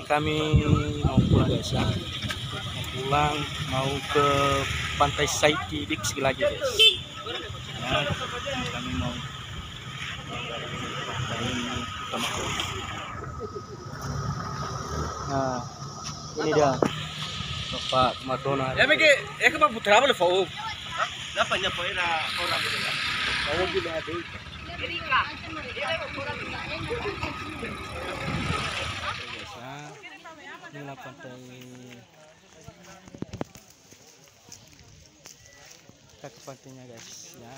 Kami mau pulang guys ya. Mau pulang, mau ke pantai Saiti Biksi lagi guys. Ya, kami mau pantai utama. Nah, ini dia Bapak Madonna. Ya mungkin, ya ke putra boleh fau. Dapat nya poera orang gitu. Fau gila ada. Inilah pantai kita ke pantainya guys ya.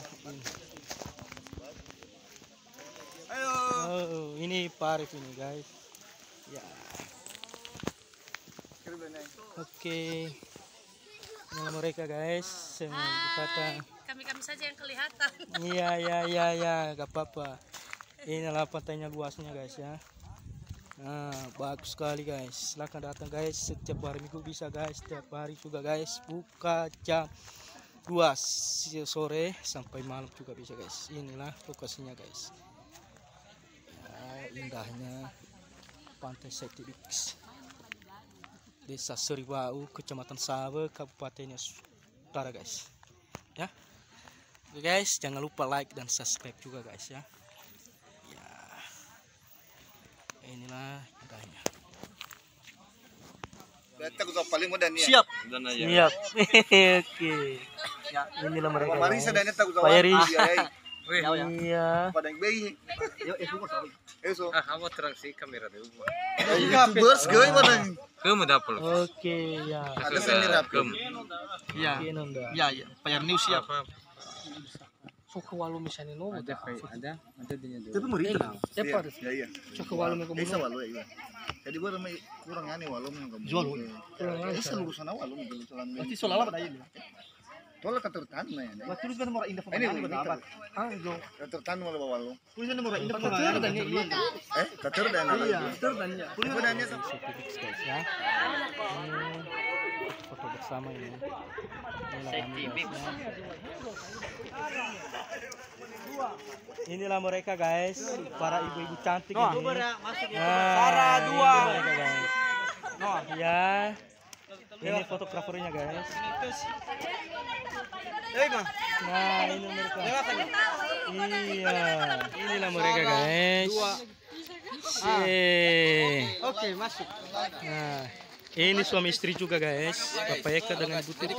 Ayo. Oh, ini Pak Arif ini guys ya. Oke, inilah mereka guys yang berkata Kami saja yang kelihatan. iya gak apa-apa. Inilah pantainya luasnya guys ya. Nah, bagus sekali guys. Silahkan datang guys. Setiap hari Minggu bisa guys. Setiap hari juga guys. Buka jam 2 sore sampai malam juga bisa guys. Inilah lokasinya guys. Ya, indahnya Pantai Saiti Biksi, Desa Seribau, Kecamatan Sawe, Kabupaten Utara guys. Ya. Oke guys, jangan lupa like dan subscribe juga guys ya. Inilah indahnya. Betul gua paling mudah nih. Siap. Siap. Oke. Ya, inilah mereka. Mari sedanya tak usah. Pak Yaris. Iya. Pada yang bayi. Yo, eso. Ah, awak terang sih kamera dulu. YouTubers gue mana? Kamu dapur. Oke, ya. Ada seminar Kamu. Iya. Ya. Pak Yaris siap. Suka walu misalnya no. Ada dinya dulu. Tapi merita. Cepat. Iya. Suka walu mereka Bisa walu ya. Jadi gua ramai kurang aneh walu yang kamu. Jual. Bisa seluruh sana walu gitu selama. Berarti soal apa tadi? Tolak ketertan ya. Berarti terus kan mau indah Ini apa? Ah, jo. ketertan malah walu. Tulisan mau indah apa? Dan ini. Ketertan. Iya, ketertan ya. Tulisan Saiti Biksi guys ya. Ini foto bersama ini. Saiti Biksi. Inilah mereka guys, para ibu-ibu cantik ini. Sarah dua. Mereka guys. Ya. Ini fotografernya guys. Nah, ini mereka. Iya, inilah mereka guys. Oke, masuk. Nah, ini suami istri juga guys. Bapak Eka dengan Ibu Tuti.